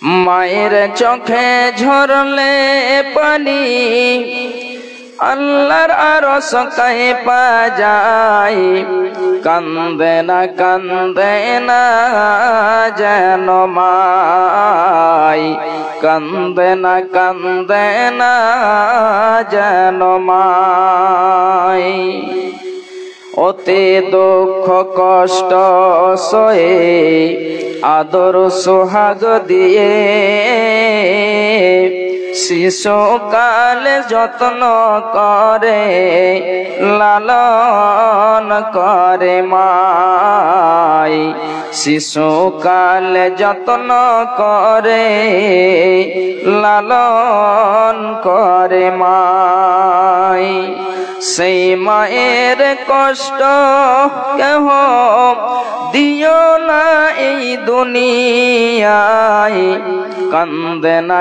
মায়ের চোখে ঝরলে পানি আল্লাহর আরশ কাঁপা যায়। কান্দে না যেন মাই, কান্দে না যেন মাই। অতি দুঃখ কষ্ট সয়ে আদর সোহাগ দিয়ে শিশুকালে যত্ন করে লালন করে মাই। শিশুকালে যত্ন করে লালন করে মাই। সেই মায়ের কষ্ট কেহ দিও না এই দুনিয়ায়। কান্দে না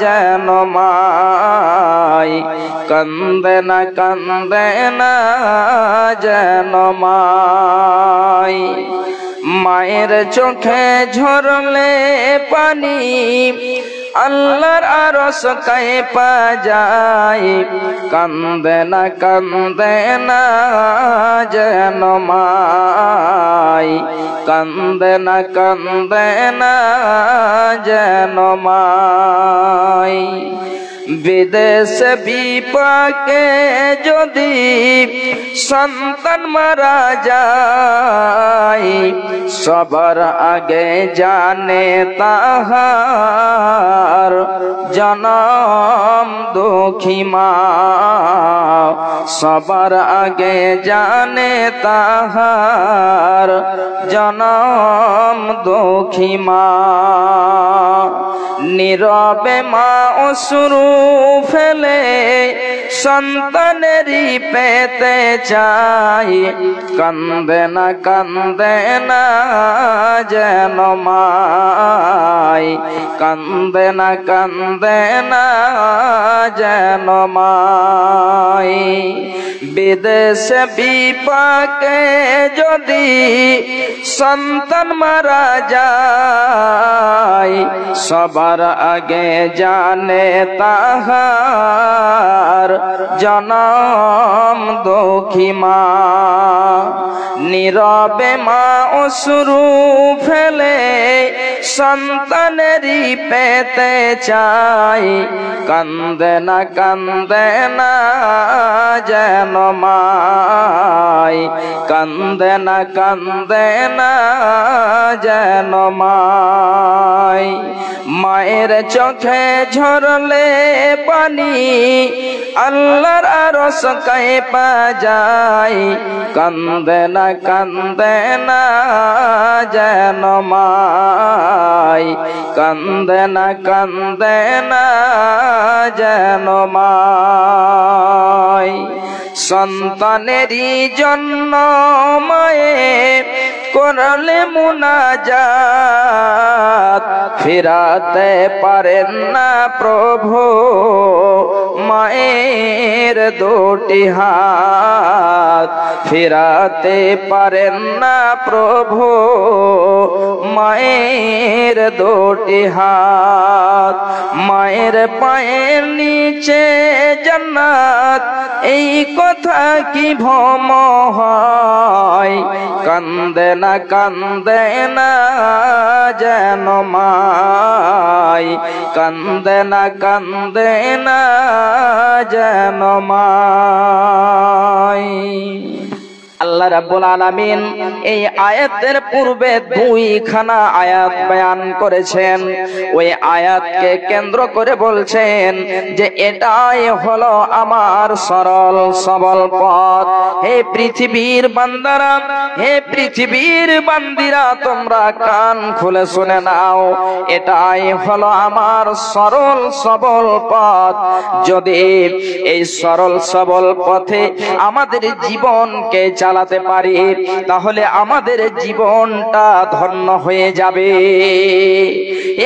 যেন মাই, কান্দে না যেন মাই। মায়ের চোখে ঝরলে পানি আল্লাহর আরশ কাঁপা যায়। কান্দে না যেন মাই, কান্দে না যেন মাই। বিদেশ বিপাকে যদি সন্তান মারা যায়, সবার আগে জানে তাহার জনম দুঃখী মা। সবার আগে জানে তাহার জনম দুঃখী মা। নীরবে মা অশ্রু ফেলে সন্তানেরই পেতে চাই। কান্দে না যেন মাই, কান্দে না যেন মাই। বিদেশ বিপাকে যদি সন্তান মারা যায়, সবার আগে জানে তাহার জনম দুঃখী মা। নীরবে মা অশ্রু ফেলে সন্তানেরই পেতে চাই। কান্দে না যেন মাই, কান্দে না যেন মাই। মায়ের চোখে ঝরলে পানি আল্লাহর আরশ কাঁপা যায়। কান্দে না যেন মাই, কান্দে না যেন মাই। সন্তানেরই জন্য মায়ে করলে মুনাজাত, ফিরাতে পারেন না প্রভু মায়ের দুটি হাত। ফিরাতে পারেন না প্রভু মায়ের দুটি হাত। মায়ের পায়ের নিচে জান্নাত, এই কথা কি ভ্রম হয়। কান্দে না যেন মাই, কান্দে না যেন মাই। আল্লাহ রাব্বুল আলামিন এই আয়াতের পূর্বে দুইখানা আয়াত বয়ান করেছেন। ওই আয়াতকে কেন্দ্র করে বলছেন যে এটাই হলো আমার সরল সবল পথ। হে পৃথিবীর বান্দারা, হে পৃথিবীর বান্দিরা, তোমরা কান খুলে শুনে নাও, এটাই হলো আমার সরল সবল পথ। যদি এই সরল সবল পথে আমাদের জীবনকে চালাতে পারি, তাহলে আমাদের জীবনটা ধন্য হয়ে যাবে।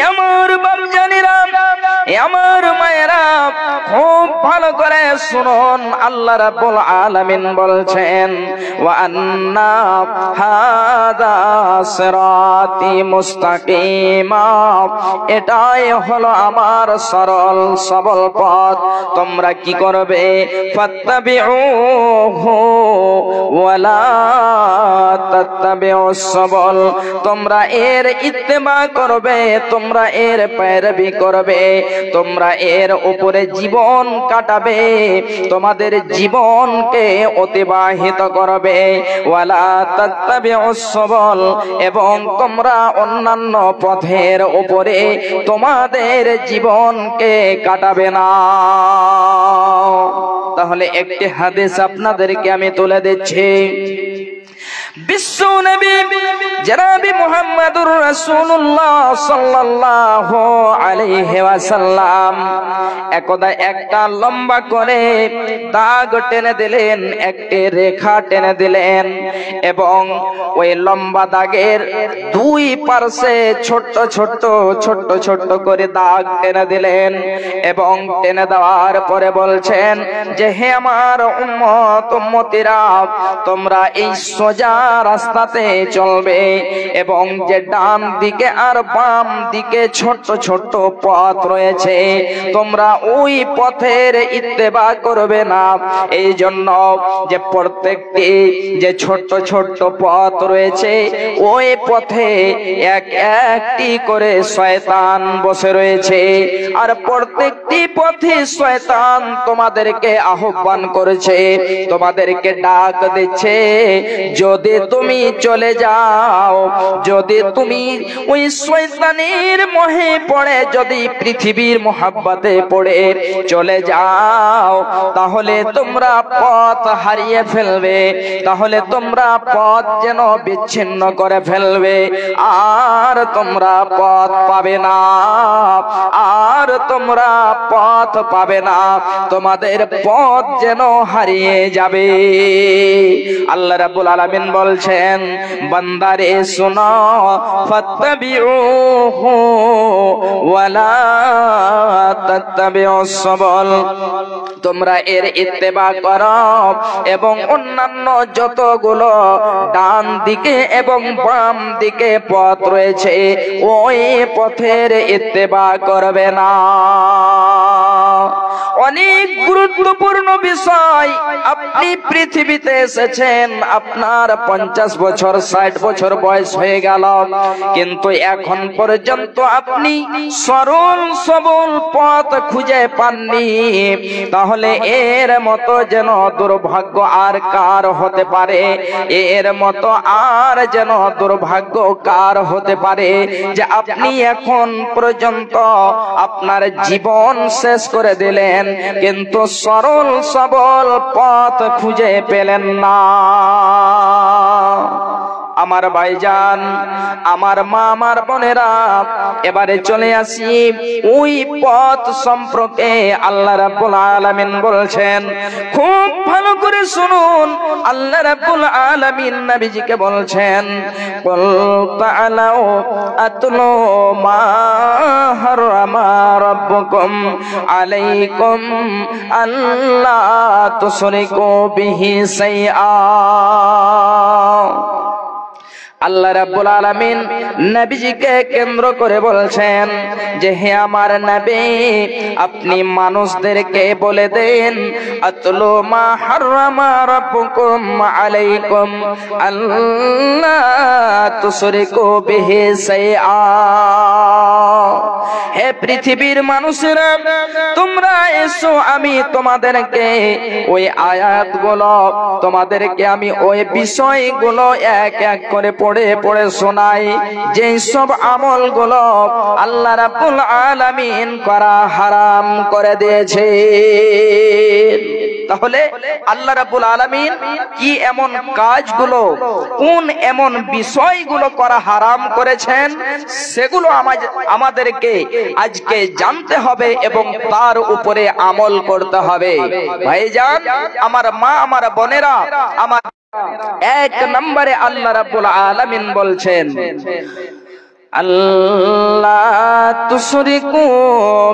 আমার বাপজানেরা, আমার মায়েরা, খুব ভালো করে শুনুন, আল্লাহ রাব্বুল আলামিন বলছেন ওয়া আন্না হাদা সিরাতি মুস্তাকিমা, এটাই হলো আমার সরল সবল পথ, তোমরা কি করবে? ফাত্তাবিউহু ওয়ালা তাত্তাবিউস সাবল, তোমরা এর ইত্তেবা করবে, তোমরা এর पैरवी করবে, তোমরা এর উপরে জীবন কাটাবে, তোমাদের জীবনকে অতিবাহিত করবে। ওয়ালা তাত্তাবিউস সাবল, এবং তোমরা অন্যান্য পথের উপরে তোমাদের জীবনকে কাটাবে না। তাহলে একটি হাদিস আপনাদেরকে আমি তুলে দিচ্ছি। বিশ্ব নবী জনাবি মুহাম্মদুর রাসূলুল্লাহ সাল্লাল্লাহু আলাইহি ওয়াসাল্লাম একদা একটা লম্বা করে দাগ টেনে দিলেন, একটি রেখা টেনে দিলেন, এবং ওই লম্বা দাগের দুই পাশে ছোট ছোট ছোট ছোট করে দাগ টেনে দিলেন, এবং টেনে দেওয়ার পরে বলছেন যে হে আমার উম্মত উম্মতিরা, তোমরা এই সোজা রাস্তাতে চলবে, এবং যে ডান দিকে আর বাম দিকে ছোট ছোট পথ রয়েছে, তোমরা ওই পথের ইত্তেবা করবে না। এই জন্য যে প্রত্যেকটি যে ছোট ছোট পথ রয়েছে, ওই পথে এক একটি করে শয়তান বসে রয়েছে, আর প্রত্যেকটি পথে শয়তান তোমাদেরকে আহ্বান করেছে, তোমাদেরকে ডাক দিচ্ছে, যদি তুমি চলে যাও, যদি তুমি ওই শয়তানের মোহে পড়ে, যদি পৃথিবীর মোহাব্বতে পড়ে চলে যাও, তাহলে তোমরা পথ হারিয়ে ফেলবে, তাহলে তোমরা পথ যেন বিচ্ছিন্ন করে ফেলবে, আর তোমরা পথ পাবে না, আর তোমরা পথ পাবে না, তোমাদের পথ যেন হারিয়ে যাবে। আল্লাহ রাব্বুল আলামিন বলছেন বান্দারে শোনো, ফাত্তাবিউহু ওয়ালা তাত্তাবিউস সাবল, তোমরা এর ইত্তেবা করো, এবং অন্যান্য যতগুলো ডান দিকে এবং বাম দিকে পথ রয়েছে, ওই পথের ইত্তেবা করবে না। অনেক গুরুত্বপূর্ণ বিষয়, আপনি পৃথিবীতে এসেছেন, আপনার 50 বছর 60 বছর বয়স হয়ে গেল, কিন্তু এখন পর্যন্ত আপনি সরল সবল পথ খুঁজে পাননি, তাহলে এর মতো যেন দুর্ভাগ্য আর কার হতে পারে, এর মতো আর যেন দুর্ভাগ্য কার হতে পারে যে আপনি এখন পর্যন্ত আপনার জীবন শেষ করে দিলেন, কিন্তু সরল সবল পথ খুঁজে পেলেন না। আমার ভাইজান, আমার মা, আমার বোনেরা, এবারে চলে আসি ওই পথ সম্পর্কে। আল্লাহ রাব্বুল আলামিন বলছেন, খুব ভালো করে শুনুন, আল্লাহ রাব্বুল আলামিন নবীজিকে বলছেন, কুল তাআলাউ আতলু মা হারামা রাব্বুকুম আলাইকুম আল্লা তুশরিকু বিহি শাইআ। আল্লাহ রাব্বুল আলামিন নবীজিকে কেন্দ্র করে বলছেন যে হে আমার নবী, আপনি মানুষদেরকে বলে দেন, আতলু মা হারামা রাব্বুকুম আলাইকুম আল্লা তুশরিকু বিহি শাইআ। হে পৃথিবীর মানুষেরা, তোমরা এসো, আমি তোমাদেরকে ওই আয়াতগুলো, তোমাদেরকে আমি ওই বিষয়গুলো এক এক করে পড়ে পড়ে শোনাই, যেই সব আমলগুলো আল্লাহ রাব্বুল আলামিন করা হারাম করে দিয়েছে। তাহলে আল্লাহ রাব্বুল আলামিন কি এমন কাজগুলো, কোন এমন বিষয়গুলো করা হারাম করেছেন, সেগুলো আমাদেরকে আজকে জানতে হবে এবং তার উপরে আমল করতে হবে। ভাইজান, আমার মা, আমার বোনেরা, আমার এক নম্বরে আল্লাহ রাব্বুল আলামিন বলছেন, আল্লাহ তুশরিকু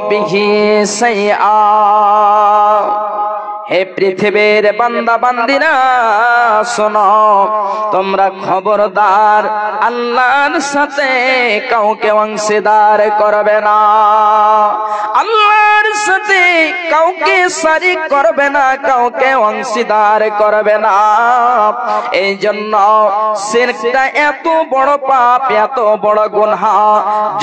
বিহি শাইআ। হে পৃথিবীর বান্দা বান্দিরা শোনো, তোমরা খবরদার আল্লাহর সাথে কাউকে অংশীদার করবে না, আল্লাহর সাথে কাউকে শরীক করবে না, কাউকে অংশীদার করবে না। এই জন্য শিরকটা এত বড় পাপ, এত বড় গুনাহ,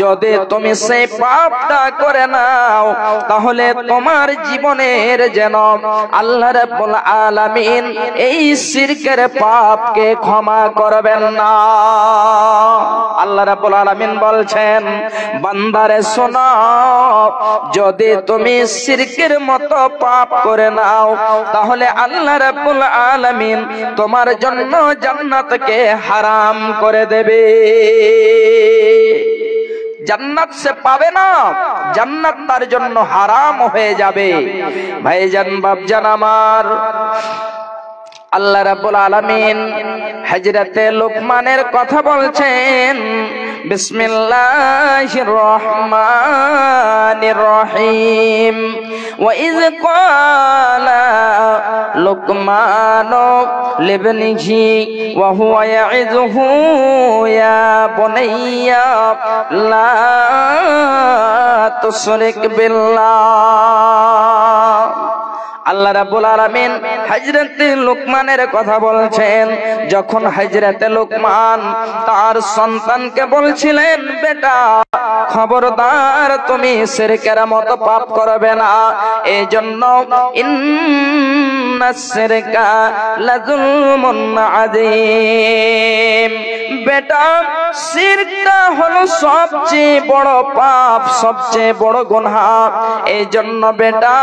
যদি তুমি সেই পাপটা করে নাও তাহলে তোমার জীবনের যেন আল্লাহ রাব্বুল আলামিন এই শিরকের পাপকে ক্ষমা করবেন না। আল্লাহ রাব্বুল আলামিন বলছেন, বান্দারে শোনো, যদি তুমি শিরকের মতো পাপ করে নাও তাহলে আল্লাহ রাব্বুল আলামিন তোমার জন্য জান্নাতকে হারাম করে দেবে। জান্নাত সে পাবে না, জান্নাত তার জন্য হারাম হয়ে যাবে। ভাইজান বাপজান আমার, আল্লাহ রাব্বুল আলামিন হযরতে লুকমানের কথা বলছেন, বিসমিল্লাহির রহমানির রহিম। ওয়া ইয ক্বালা লুকমানু লিবনিহি ওয়া হুয়া ইয়াইযুহু ইয়া বুনাইয়া লা তুশরিক বিল্লাহ। আল্লাহ রাব্বুল আলামিন হযরতে লুকমানের কথা বলছেন, যখন হযরতে লুকমান তার সন্তানকে বলছিলেন, বেটা খবরদার তুমি শিরকের মতো পাপ করবে না, এই জন্য ইন্নাস শিরকা লাযুলমুন আযীম। বেটা শিরকটা হলো সবচেয়ে বড় পাপ, সবচেয়ে বড় গুনাহ। এই জন্য বেটা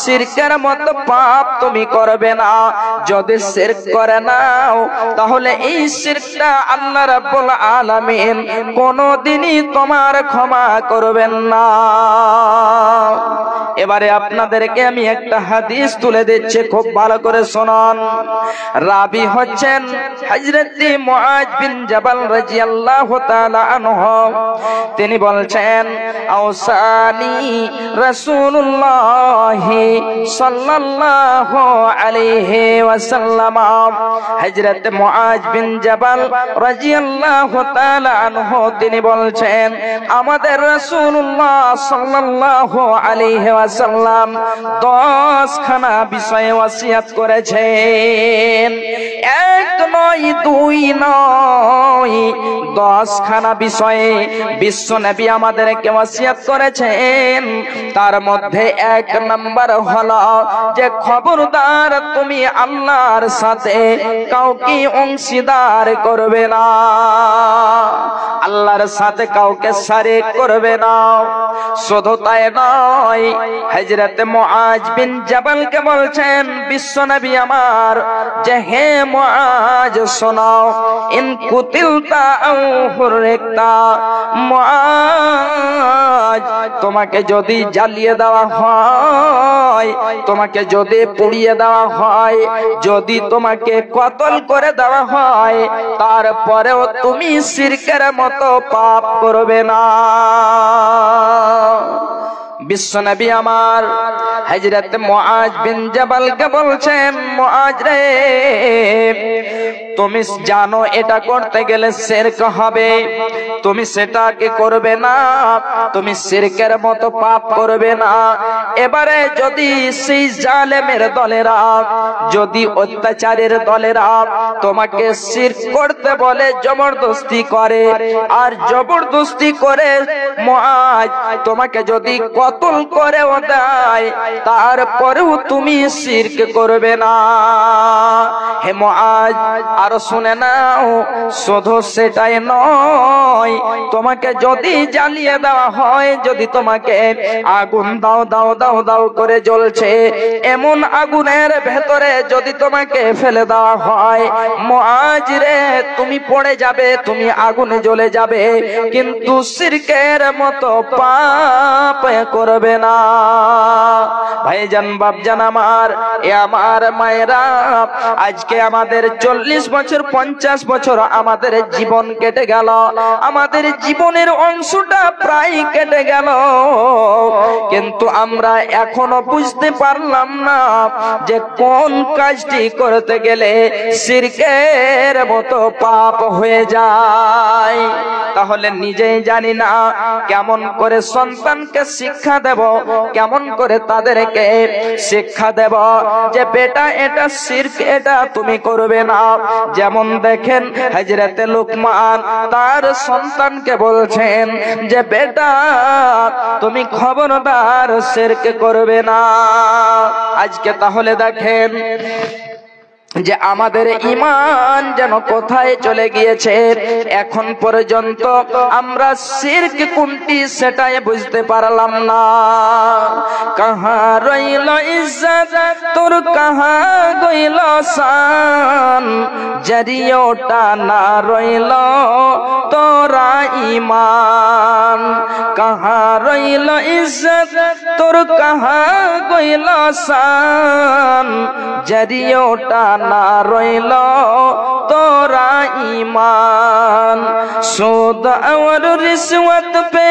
শিরকের মতো পাপ তুমি করবে না। যদি শিরক করে নাও তাহলে এই শিরকটা আল্লাহ রাব্বুল আলামিন কোনদিনই তোমার ক্ষমা করবেন না। এবারে আপনাদেরকে আমি একটা হাদিস তুলে দিচ্ছি, খুব ভালো করে শুনুন। রাবি হচ্ছেন হযরতে মুআজ বিন জাবাল রাদিয়াল্লাহু তাআলা আনহু। তিনি বলছেন, আওসানি রাসূলুল্লাহ সাল্লাল্লাহু আলাইহি ওয়াসাল্লাম। হযরত মুআজ বিন জাবাল রাদিয়াল্লাহু তাআলা আনহু তিনি বলছেন, আমাদের রাসূলুল্লাহ সাল্লাল্লাহু আলাইহি ওয়াসাল্লাম 10 খানা বিষয়ে ওসিয়ত করেছেন। এক নয়, দুই নয়, 10 খানা বিষয়ে বিশ্ব নবী আমাদেরকে ওসিয়ত করেছেন। তার মধ্যে 1 নাম্বার হলো যে খবরদার তুমি আল্লাহর সাথে কাউকে অংশীদার করবে না, আল্লাহর সাথে কাউকে শরীক করবে না। শুধু তাই নয়, হযরত মুআজ বিন জাবালকে বলছেন বিশ্ব নবী আমার যে, হে মুআজ শোনো, ইন কুতিলতা আও হুররিকতা, মুআজ তোমাকে যদি জ্বালিয়ে দেওয়া হয়, তোমাকে যদি পুড়িয়ে দেওয়া হয়, যদি তোমাকে কতল করে দেওয়া হয়, তারপরেও তুমি শিরকের মতো পাপ করবে না। বিশ্ব নবী আমার হযরত মুআজ বিন জাবালকে বলছেন, মুআজ রে, তুমি জানো এটা করতে গেলে শিরক হবে, তুমি সেটাকে করবে না, তুমি শিরকের মতো পাপ করবে না। এবারে যদি সেই জালেমের দলেরা, যদি অত্যাচারের দলেরা তোমাকে শিরক করতে বলে, জবরদস্তি করে, আর জবরদস্তি করে মুআজ তোমাকে যদি কতল করেও দেয়, তারপরেও তুমি শিরক করবে না। হে মুআজ, আর শুনে নাও, শুধু সেটাই নয়, তোমাকে যদি জ্বালিয়ে দেওয়া হয়, যদি তোমাকে আগুন দাও দাও দাও দাও করে জ্বলছে, এমন আগুনের ভেতরে যদি তোমাকে ফেলে দেওয়া হয়, মুআজ রে, তুমি পড়ে যাবে, তুমি আগুনে জ্বলে যাবে, কিন্তু শিরকের মতো পাপ করবে না। ভাইজান বাপজান আমার, এ আমার মায়েরা, আজকে আমাদের 40 বছর 50 বছর আমাদের জীবন কেটে গেল, আমাদের জীবনের অংশটা প্রায় কেটে গেল, কিন্তু আমরা এখনো বুঝতে পারলাম না যে কোন কাজটি করতে গেলে শিরকের মতো পাপ হয়ে যায়। তাহলে নিজেই জানি না কেমন করে সন্তানকে শিক্ষা দেব, কেমন করে তাদেরকে শিক্ষা দেব যে বেটা এটা শিরক, এটা তুমি করবে না। যেমন দেখেন হযরতে লুকমান তার সন্তানকে বলছেন যে বেটা তুমি খবরদার শিরক করবে না। আজকে তাহলে দেখেন যে আমাদের ঈমান যেন কোথায় চলে গিয়েছে। এখন পর্যন্ত আমরা শিরক কোনটি সেটাই বুঝতে পারলাম না। কাহা রইল ইজ্জত তোর, কাহা গইল শান, জরিয়টা না রইল তোরা ঈমান। কাহা রইল ইজ্জত তোর, কাহা গইল শান, জরিয়টা না রইল তোরা ঈমান। সুদ और रिश्वत पे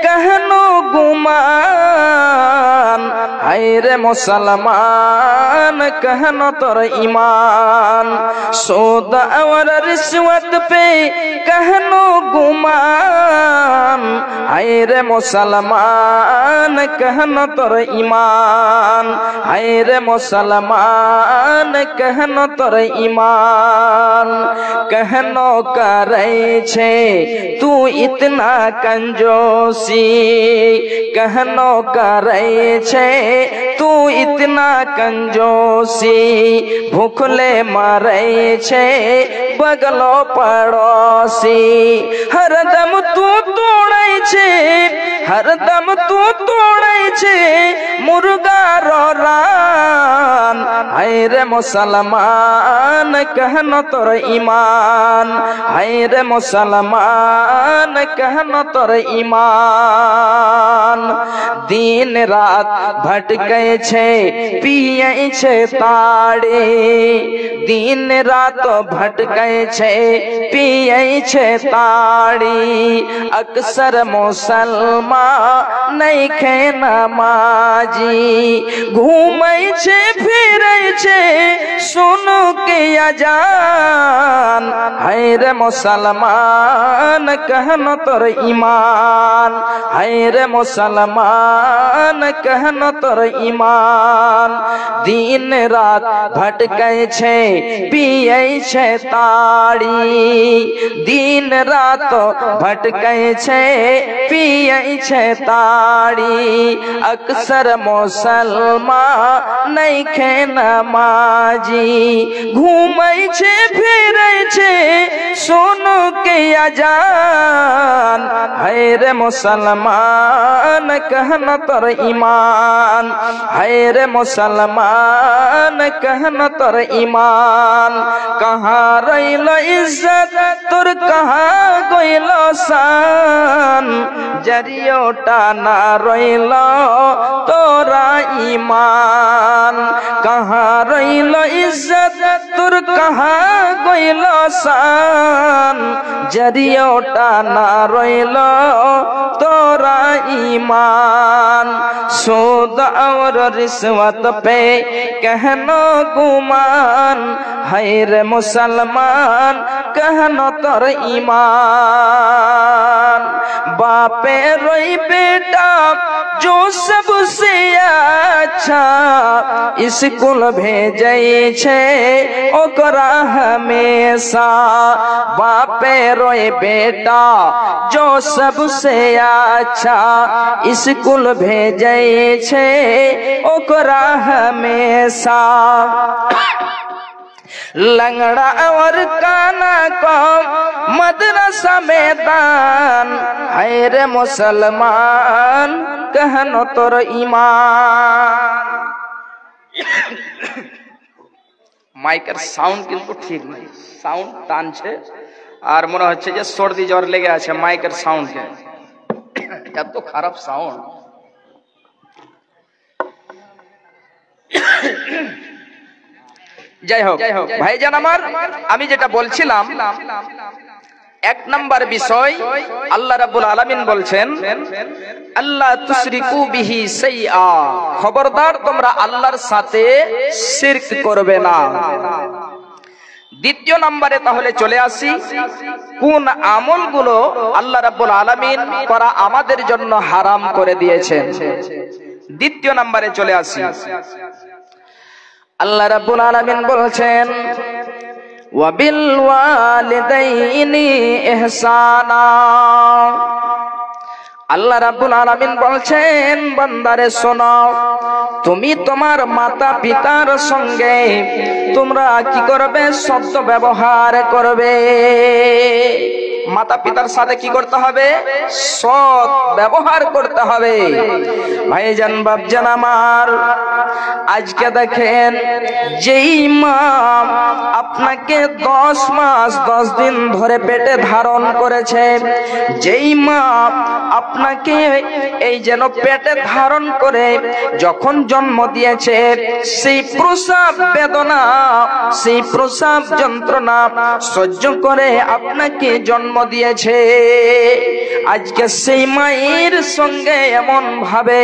कहनो गुमान, हाय रे मुसलमान कहनो तोर ईमान। सुद और रिश्वत पे कहनो गुमान, हाय रे मुसलमान कहनो तोर ईमान। हाय रे मुसलमान कहनो तोर ईमान। कहनो करे छे तू इतना कंजूसी, कहनो करे छे तू इतना कंजूसी। भूखले मरे छे बगलो पड़ोसी, हरदम तू तोड़े छे, हरदम तू तोड़े छे मुर्गा रो रान। हाय रे मुसलमान कहनो तोर ईमान। हाय रे मुसलमान कहनो तोर ईमान। दिन रात भटके छे पिए छे ताड़ी, दिन रात भटके छे पिए छे ताड़ी। अक्सर मुसलमान नहीं खे नमाजी, घूमे छे फिरे छे सुनो के अजान। हाय रे मुसलमान कहनो तोर ईमान। हाय रे मुसलमान कहनो तोर ईमान। दिन रात भटके छे पिए छे ताड़ी, दिन रात भटके छे पिए छे ताड़ी। अक्सर मुसलमान नहीं खे नमाजी, घूमे छे फिरे छे सुनो के अजान। हाय रे मुसलमान कहनो तोर ईमान। हाय रे मुसलमान कहनो तोर ईमान। कहाँ रहिल इज्जत तोर, कहाँ गइल शान, जरियोटा ना रहिल तोरा ईमान। कहाँ रहिल इज्जत तोर, कहाँ गइल शान, जरियोटा ना रहिल तोरा ईमान। सूद और रिश्वत पे कहनो गुमान, हाय रे मुसलमान कहनो तोर ईमान। बापे रोई बेटा जो सबसे अच्छा, स्कूल भेजे छे ओकरा हमेशा। बापे रोए बेटा जो सबसे अच्छा, स्कूल भेजे छे ओकरा हमेशा। लंगड़ा और काना को मदरसा में दान, हाय रे मुसलमान कहनो तोर ईमान। মাইকের সাউন্ড কিন্তু ঠিক নাই, সাউন্ড টানছে আর মনে হচ্ছে যে সর্দি জ্বর লেগে আছে মাইকের সাউন্ডে, এত খারাপ সাউন্ড। যাই হোক ভাইজান আমার, আমি যেটা বলছিলাম এক নাম্বার বিষয় আল্লাহ রাব্বুল আলামিন বলছেন আল্লাহ তুশরিকু বিহি শাইআ, খবরদার তোমরা আল্লাহর সাথে শিরক করবে না। দ্বিতীয় নম্বরে তাহলে চলে আসি, কোন আমলগুলো আল্লাহ রাব্বুল আলামিন করা আমাদের জন্য হারাম করে দিয়েছেন। দ্বিতীয় নম্বরে চলে আসি, আল্লাহ রাব্বুল আলামিন বলছেন ওয়াবিল ওয়ালিদাইনি ইহসানা। আল্লাহ রাব্বুল আলামিন বলছেন বান্দারে শোনো, তুমি তোমার মাতা পিতার সঙ্গে তোমরা কি করবে? সৎ ব্যবহার করবে। মাতা পিতার সাথে কি করতে হবে? সৎ ব্যবহার করতে হবে। ভাইজান বাপজান আমার, আজকে দেখেন যেই মা আপনাকে 10 মাস 10 দিন ধরে পেটে ধারণ করেছে, যেই মা আপনাকে এই যেন পেটে ধারণ করে যখন জন্ম দিয়েছে, সেই প্রসব বেদনা, সেই প্রসব যন্ত্রণা সহ্য করে আপনাকে জন্ম দিয়েছে, আজকে সেই মায়ের সঙ্গে এমন ভাবে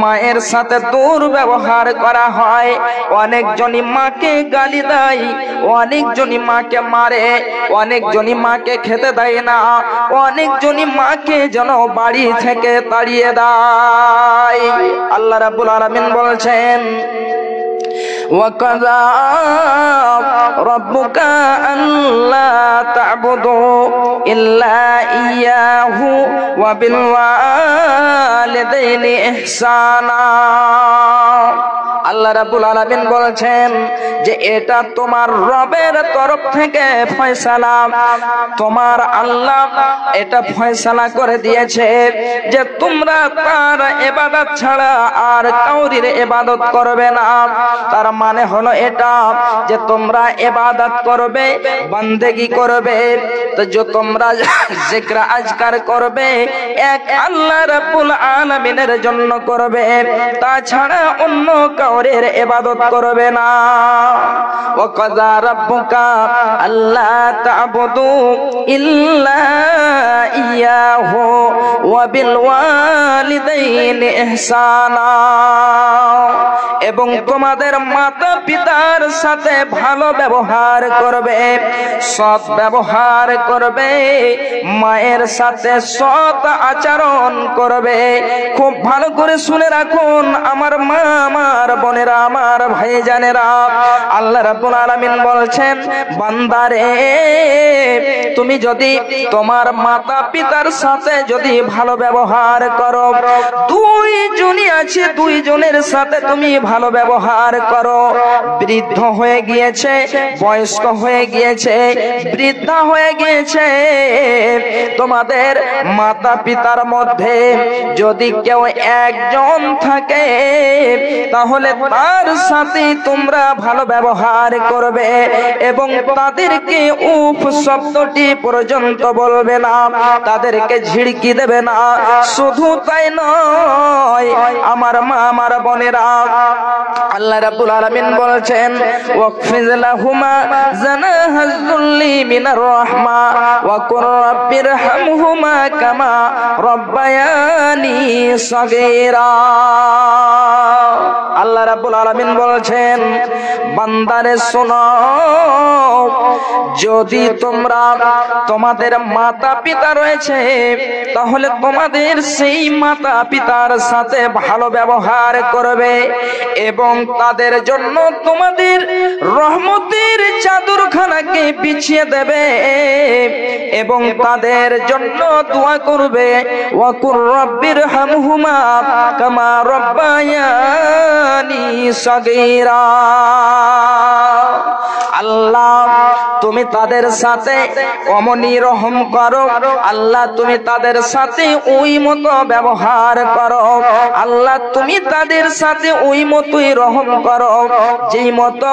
মায়ের সাথে দুর্ব্যবহার করা হয়। অনেকজনই মাকে গালি দেয়, অনেকজনই মাকে মারে, অনেকজনই মাকে খেতে দেয় না, অনেকজনই মাকে যেন বাড়ি থেকে তাড়িয়ে দেয়। আল্লাহ রাব্বুল আলামিন বলছেন ওয়াকাযা রাব্বুকা আল্লা তা'বুদু ইল্লা ইয়্যাহু ওয়া বিল ওয়ালিদাইনি ইহসানা। আল্লাহ রাব্বুল আলামিন বলছেন যে এটা তোমার রবের তরফ থেকে ফয়সালা, তোমার আল্লাহ এটা ফয়সালা করে দিয়েছে যে তোমরা তার ইবাদত ছাড়া আর কাউরির ইবাদত করবে না। তার মানে হলো এটা যে তোমরা ইবাদত করবে, বান্দেগি করবে, তো যে তোমরা জিকির আজকার করবে এক আল্লাহ রাব্বুল আলামিনের জন্য করবে, তাছাড়া অন্য কাউরের ইবাদত করবে না। ওয়াকাযা রাব্বুকা আল্লা তা'বুদু ইল্লা ইয়্যাহু ওয়া বিল ওয়ালিদাইনি ইহসানা, এবং তোমাদের মাতা পিতার সাথে ভালো ব্যবহার করবে, সৎ ব্যবহার করবে, মায়ের সাথে সৎ আচরণ করবে। খুব ভালো করে শুনে রাখুন আমার মা, আমার বোনেরা, আমার ভাইজানেরা, আল্লাহ রাব্বুল আলামিন বলছেন বান্দারে তুমি যদি তোমার মাতা পিতার সাথে যদি ভালো ব্যবহার করো, দুইজনই আছে, দুইজনের সাথে তুমি ভালো ব্যবহার করো। বৃদ্ধ হয়ে গিয়েছে, বয়স্ক হয়ে গিয়েছে, বৃদ্ধা হয়ে গিয়েছে, তোমাদের মাতা পিতার মধ্যে যদি কেউ একজন থাকে তাহলে তার সাথে তোমরা ভালো ব্যবহার করবে এবং তাদেরকে উফ শব্দটি পর্যন্ত বলবে না, তাদেরকে ঝিড়কি দেবে না। শুধু তাই নয় আমার মা, আমার বোনেরা, আল্লাহ রাব্বুল আলামিন বলেছেন ওয়াকফিজ লাহুমা জানাহাজ যুল্লি মিনার রাহমা ওয়া কুর রাব্বিরহামহুমা কামা রাব্বায়ানি সাগীরা। আল্লাহ রাব্বুল আলামিন বলেছেন বান্দারে শোনো, যদি তোমরা তোমাদের মাতা পিতা রয়েছে তাহলে তোমাদের সেই মাতা পিতার সাথে ভালো ব্যবহার করবে এবং তাদের জন্য তোমাদের রহমতের চাদরখানাকে বিছিয়ে দেবে এবং তাদের জন্য দোয়া করবে ওয়াকুর রাব্বিরহামহুমা কামা রাব্বায়ানি সাগীরা। আল্লাহ তুমি তাদের সাথে অমনি রহম করো, আল্লাহ তুমি তাদের সাথে ওই মতো ব্যবহার করো, আল্লাহ তুমি তাদের সাথে ওই মতোই রহম করো যেই মতো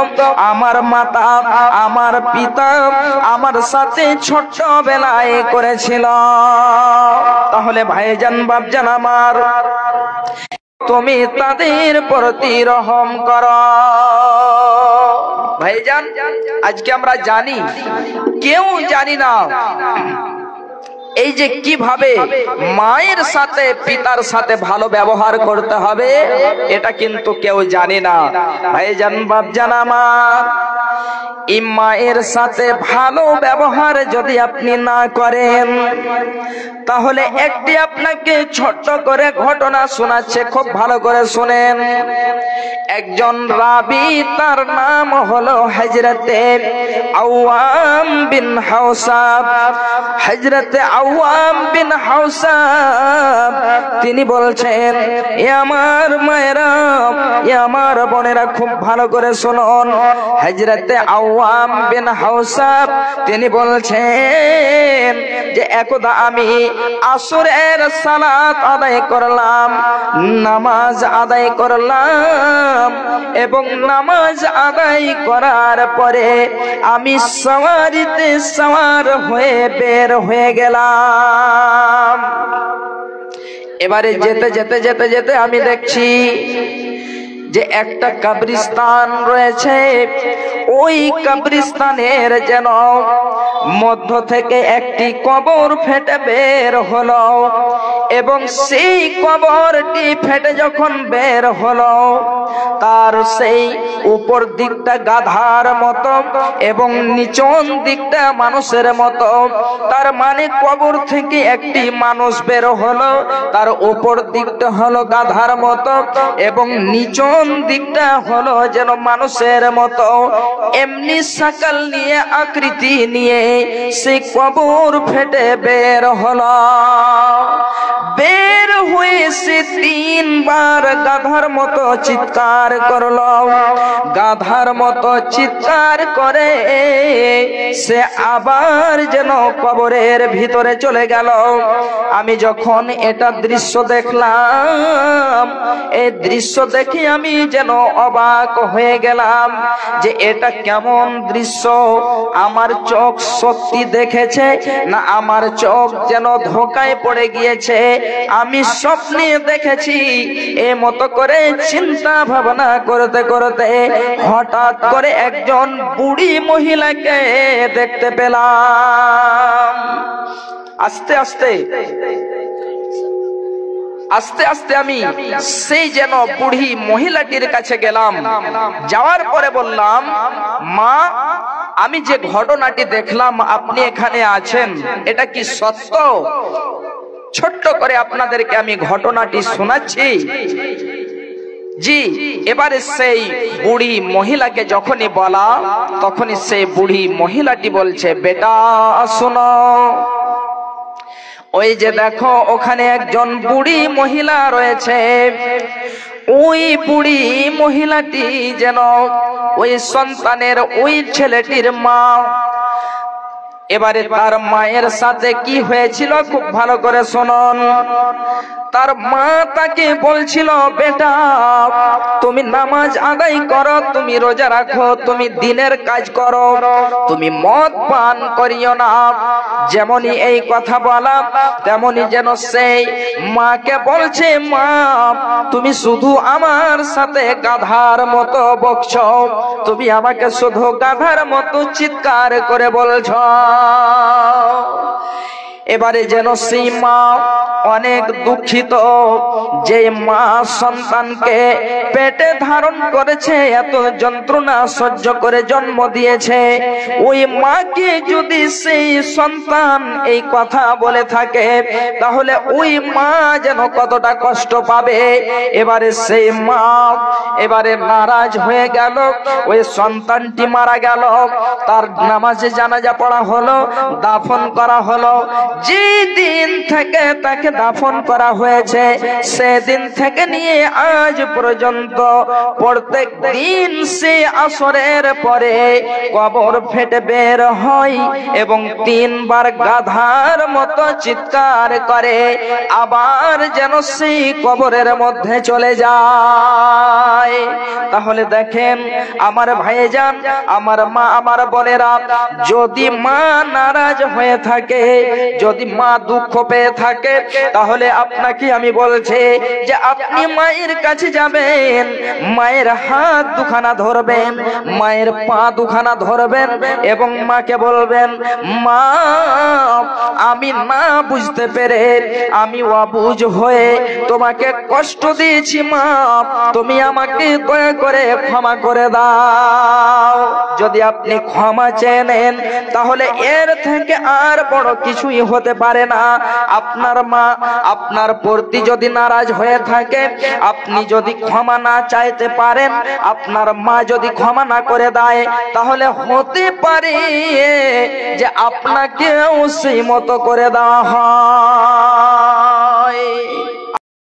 আমার মাতা, আমার পিতা আমার সাথে ছোটবেলায় করেছিল। তাহলে ভাইজান বাপজান আমার, তুমি তাদের প্রতি রহম করো। ভাইজান আজকে আমরা জানি, কেউ জানি না এই যে কিভাবে মায়ের সাথে পিতার সাথে ভালো ব্যবহার করতে হবে, এটা কিন্তু কেউ জানে না। ভাইজান বাপজান আমার, এই মায়ের সাথে ভালো ব্যবহার যদি আপনি না করেন, তাহলে একটি আপনাকে ছোট্ট করে ঘটনা শোনাচ্ছে, খুব ভালো করে শুনেন। একজন রাবী, তার নাম হলো হযরতে আওয়াম বিন হাওসাব। হযরতে আওয়াম বিন হাওসাব তিনি বলছেন, এ আমার মায়েরা, এ আমার বোনেরা, খুব ভালো করে শুনুন। হযরতে আওয়াম বিন হাওসাব তিনি বলছেন যে একদা আমি আসরের সালাত আদায় করলাম, নামাজ আদায় করলাম, এবং নামাজ আদায় করার পরে আমি সওয়ারিতে সওয়ার হয়ে বের হয়ে গেলাম। এবারে যেতে যেতে যেতে যেতে আমি দেখছি যে একটা কবরস্থান রয়েছে। ওই কবরস্থানের যেন মধ্য থেকে একটি কবর ফেটে বের হলো, এবং সেই কবরটি ফেটে যখন বের হলো, তার সেই উপর দিকটা গাধার মতো এবং নিচন দিকটা মানুষের মতো। তার মানে কবর থেকে একটি মানুষ বের হলো, তার উপর দিকটা হলো গাধার মতো এবং নিচন দিকটা হলো যেন মানুষের মতো। এমনি সাকাল নিয়ে, আকৃতি নিয়ে সেই কবর ফেটে বের হলো। বের হয়ে সে 3 বার গাধার মতো চিৎকার করলো। গাধার মতো চিৎকার করে সে আবার যেন কবরের ভিতরে চলে গেল। আমি যখন এটা দৃশ্য দেখলাম, এই দৃশ্য দেখে আমি যেন অবাক হয়ে গেলাম যে এটা কেমন দৃশ্য। আমার চোখ সত্যি দেখেছে না আমার চোখ যেন ধোঁকায় পড়ে গিয়েছে, আমি স্বপ্নে দেখেছি, এই মতো করে চিন্তা ভাবনা করতে করতে হঠাৎ করে একজন বুড়ি মহিলাকে দেখতে পেলাম। আস্তে আস্তে আস্তে আস্তে আমি সেই যেন বুড়ি মহিলাটির কাছে গেলাম। যাওয়ার পরে বললাম, মা, আমি যে ঘটনাটি দেখলাম আপনি এখানে আছেন, এটা কি সত্য? ছোট্ট করে আপনাদেরকে আমি ঘটনাটি শোনাচ্ছি। জি। এবারে সেই বুড়ি মহিলাকে যখনই বলা, তখনই সেই বুড়ি মহিলাটি বলছে, বেটা শোনো, ওই যে দেখো ওখানে একজন বুড়ি মহিলা রয়েছে। ওই বুড়ি মহিলাটি যেন ওই সন্তানের, ওই ছেলেটির মা। এবারে তার মায়ের সাথে কি হয়েছিল খুব ভালো করে শুনুন। তার মা তাকে বলছিল, বেটা তুমি নামাজ আদায় করো, তুমি রোজা রাখো, তুমি দিনের কাজ করো, তুমি মদ পান করিও না। যেমনই এই কথা বলা, তেমনি যেন সেই মাকে বলছে, মা তুমি শুধু আমার সাথে গাধার মতো বকছো, তুমি আমাকে শুধু গাধার মতো চিৎকার করে বলছো। এবারে যেন সেই মা অনেক দুঃখিত, যে মা সন্তানকে পেটে ধারণ করেছে, এত যন্ত্রণা সহ্য করে জন্ম দিয়েছে, ওই মাকে যদি সেই সন্তান এই কথা বলে থাকে, তাহলে ওই মা যেন কতটা কষ্ট পাবে। এবারে সেই মা এবারে নারাজ হয়ে গেল। ওই সন্তানটি মারা গেল, তার নামাজে জানাজা পড়া হলো, দাফন করা হলো। যেদিন থেকে তাকে দাফন করা হয়েছে, সেদিন থেকে নিয়ে আজ পর্যন্ত প্রত্যেক দিন সে আসরের পরে কবর ফেটে বের হয় এবং 3 বার গাধার মতো চিৎকার করে আবার যেন সেই কবরের মধ্যে চলে যায়। তাহলে দেখেন আমার ভাইজান, আমার মা, আমার বোনেরা, যদি মা নারাজ হয়ে থাকে, যদি মা দুঃখ পেয়ে থাকে, তাহলে আপনাকে আমি বলছি যে আপনি মায়ের কাছে যাবেন, মায়ের হাত দুখানা ধরবেন, মায়ের পা দুখানা ধরবেন এবং মাকে বলবেন, মা আমি না বুঝতে পেরে, আমি অবুঝ হয়ে তোমাকে কষ্ট দিয়েছি মা, তুমি আমাকে দয়া করে ক্ষমা করে দাও। যদি আপনি ক্ষমা চেয়ে নেন, তাহলে এর থেকে আর বড় কিছুই হতে পারে না। আপনার মা আপনার প্রতি যদি নারাজ হয়ে থাকে, আপনি যদি ক্ষমা না চাইতে পারেন, আপনার মা যদি ক্ষমা না করে দেয়, তাহলে হতে পারে যে আপনাকেও সেই মতো করে দেওয়া হয়।